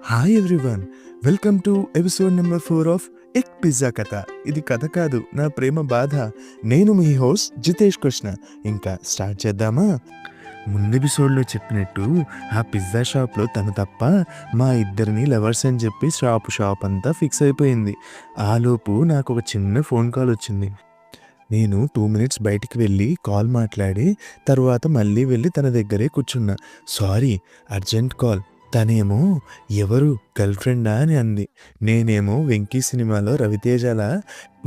Hi everyone, welcome to episode number 4 of ఎక్ pizza కథ. ఇది కథ కాదు, నా ప్రేమ బాధ. నేను మీ హోస్ట్ జితేష్ కృష్ణ. ఇంకా స్టార్ట్ చేద్దామా? ముందు ఎపిసోడ్లో చెప్పినట్టు ఆ పిజ్జా షాప్లో తను తప్ప మా ఇద్దరిని లవర్స్ అని చెప్పి షాప్ అంతా ఫిక్స్ అయిపోయింది. ఆలోపు నాకు ఒక చిన్న ఫోన్ కాల్ వచ్చింది. నేను 2 minutes బయటికి వెళ్ళి కాల్ మాట్లాడి తర్వాత మళ్ళీ వెళ్ళి తన దగ్గరే కూర్చున్నా. Sorry, urgent call. తనేమో ఎవరు, గర్ల్ ఫ్రెండా అని అంది. నేనేమో వెంకీ సినిమాలో రవితేజలా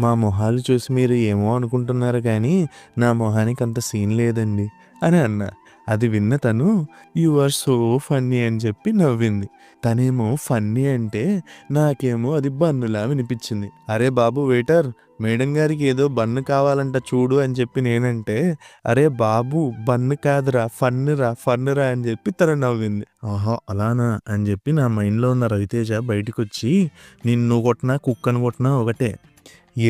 మా మొహాలు చూసి మీరు ఏమో అనుకుంటున్నారు కానీ నా మొహానికి అంత సీన్ లేదండి అని అన్నా. అది విన్న తను యు ఆర్ సో ఫన్నీ అని చెప్పి నవ్వింది. తనేమో ఫన్నీ అంటే నాకేమో అది బన్నులా వినిపించింది. అరే బాబు వెయిటర్, మేడం గారికి ఏదో బన్ను కావాలంట చూడు అని చెప్పి నేనంటే, అరే బాబు బన్ను కాదురా ఫన్నురా అని చెప్పి తను నవ్వింది. ఆహా అలానా అని చెప్పి నా మైండ్లో ఉన్న రవితేజ బయటకు వచ్చి, నిన్ను కొట్టినా కుక్కను కొట్టినా ఒకటే,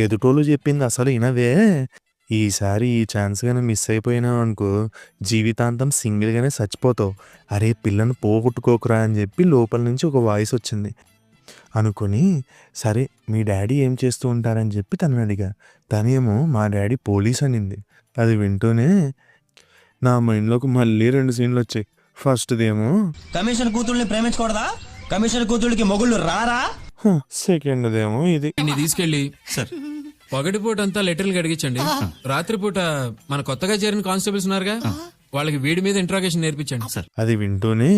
ఎదుటోళ్ళు చెప్పింది అసలు వినవే, ఈసారి ఈ ఛాన్స్ కానీ మిస్ అయిపోయినావు అనుకో జీవితాంతం సింగిల్గానే చచ్చిపోతావు. అరే పిల్లను పోగొట్టుకోకురా అని చెప్పి లోపల నుంచి ఒక వాయిస్ వచ్చింది. అనుకుని సరే మీ డాడీ ఏం చేస్తూ ఉంటారని చెప్పి తనని అడిగా. తనేమో మా డాడీ పోలీస్ అనింది. అది వింటూనే నా మైండ్లోకి మళ్ళీ 2 సీన్లు వచ్చాయి. ఫస్ట్దేమో కమిషన్ కూతుళ్ళని ప్రేమించకూడదా, కమిషన్ కూతుళ్ళకి మొగుళ్ళు రారా, సెకండ్దేమో ఇది. తీసుకెళ్ళి సార్ పగటిపూట అంతా లెటర్లు అడిగించండి, రాత్రిపూట మన కొత్తగా చేరిన కానిస్టేబుల్స్ ఉన్నారుగా వాళ్ళకి వీడి మీద ఇంట్రాగేషన్ నేర్పించండి సార్. అది వింటూనే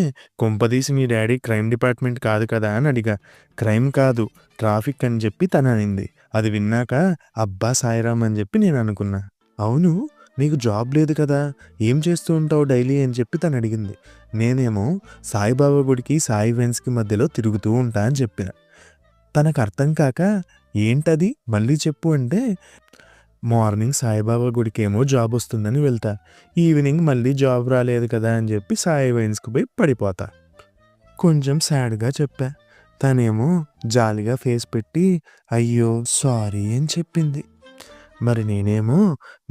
కొంపదీసి మీ డాడీ క్రైమ్ డిపార్ట్మెంట్ కాదు కదా అని అడిగా. క్రైమ్ కాదు, ట్రాఫిక్ అని చెప్పి తను అనింది. అది విన్నాక అబ్బా సాయిరామ్ అని చెప్పి నేను అనుకున్నా. అవును నీకు జాబ్ లేదు కదా, ఏం చేస్తూ ఉంటావు డైలీ అని చెప్పి తను అడిగింది. నేనేమో సాయిబాబా గుడికి సాయి వెన్స్కి మధ్యలో తిరుగుతూ ఉంటా అని చెప్పిన. తనకు అర్థం కాక ఏంటది మళ్ళీ చెప్పు అంటే, మార్నింగ్ సాయిబాబా గుడికి ఏమో జాబ్ వస్తుందని వెళ్తా, ఈవినింగ్ మళ్ళీ జాబ్ రాలేదు కదా అని చెప్పి సాయి వైన్స్కి పోయి పడిపోతా. కొంచెం సాడ్గా చెప్పా. తనేమో జాలిగా ఫేస్ పెట్టి అయ్యో సారీ అని చెప్పింది. మరి నేనేమో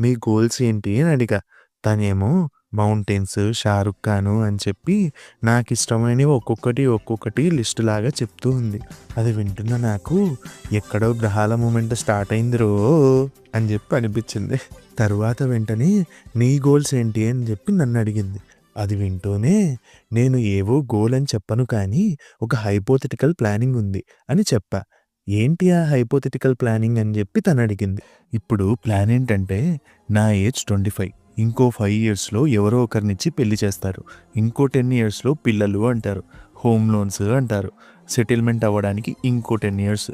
మీ గోల్స్ ఏంటి అని అడిగా. తనేమో మౌంటైన్స్, షారుఖ్ ఖాన్ అని చెప్పి నాకు ఇష్టమైనవి ఒక్కొక్కటి లిస్టు లాగా చెప్తూ ఉంది. అది వింటున్న నాకు ఎక్కడో గ్రహాల మూమెంట్ స్టార్ట్ అయింది రో అని చెప్పి అనిపించింది. తర్వాత వెంటనే నీ గోల్స్ ఏంటి అని చెప్పి నన్ను అడిగింది. అది వింటూనే నేను ఏవో గోల్ అని చెప్పను కానీ ఒక హైపోథెటికల్ ప్లానింగ్ ఉంది అని చెప్పా. ఏంటి ఆ హైపోథెటికల్ ప్లానింగ్ అని చెప్పి తను అడిగింది. ఇప్పుడు ప్లాన్ ఏంటంటే, నా ఏజ్ 25, ఇంకో 5 yearsలో ఎవరో ఒకరినిచ్చి పెళ్లి చేస్తారు, ఇంకో 10 yearsలో పిల్లలు అంటారు, హోమ్ లోన్స్ అంటారు, సెటిల్మెంట్ అవ్వడానికి ఇంకో 10 years,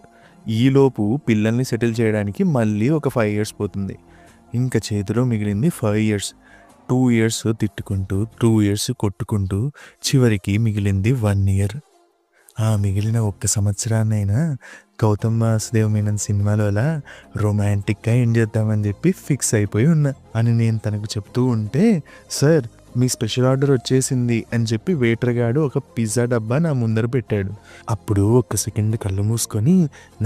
ఈలోపు పిల్లల్ని సెటిల్ చేయడానికి మళ్ళీ ఒక 5 years పోతుంది. ఇంకా చేతిలో మిగిలింది 5 years. 2 years తిట్టుకుంటూ 2 years కొట్టుకుంటూ చివరికి మిగిలింది 1 year. ఆ మిగిలిన 1 సంవత్సరాన్నైనా గౌతమ్ వాసుదేవ్ మీనన్ సినిమాలో అలా రొమాంటిక్గా ఎండ్ చేద్దామని చెప్పి ఫిక్స్ అయిపోయి ఉన్నా అని నేను తనకు చెప్తూ ఉంటే, సార్ మీ స్పెషల్ ఆర్డర్ వచ్చేసింది అని చెప్పి వెయిటర్ గాడు ఒక పిజ్జా డబ్బా నా ముందర పెట్టాడు. అప్పుడు 1 సెకండ్ కళ్ళు మూసుకొని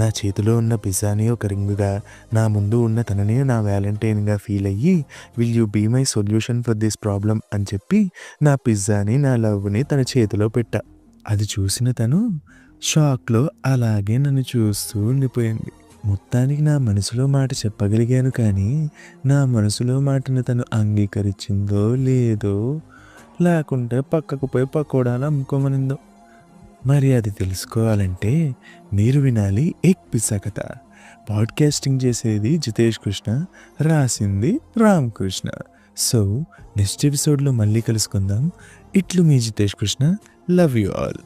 నా చేతిలో ఉన్న పిజ్జాని ఒక రింగుగా, నా ముందు ఉన్న తనని నా వ్యాలంటైన్గా ఫీల్ అయ్యి, will you be my solution for this problem అని చెప్పి నా పిజ్జాని, నా లవ్ని తన చేతిలో పెట్టా. అది చూసిన తను షాక్లో అలాగే నన్ను చూస్తూ ఉండిపోయింది. మొత్తానికి నా మనసులో మాట చెప్పగలిగాను కానీ నా మనసులో మాటను తను అంగీకరించిందో లేదో, లేకుంటే పక్కకు పోయి పకోడాలు అమ్ముకోమనిందో. మరి అది తెలుసుకోవాలంటే మీరు వినాలి ఎక్ పిజ్జా కథ. పాడ్కాస్టింగ్ చేసేది జితేష్ కృష్ణ, రాసింది రామ్ కృష్ణ. సో నెక్స్ట్ ఎపిసోడ్లో మళ్ళీ కలుసుకుందాం. ఇట్లు మీ Jitesh Krishna. Love you all.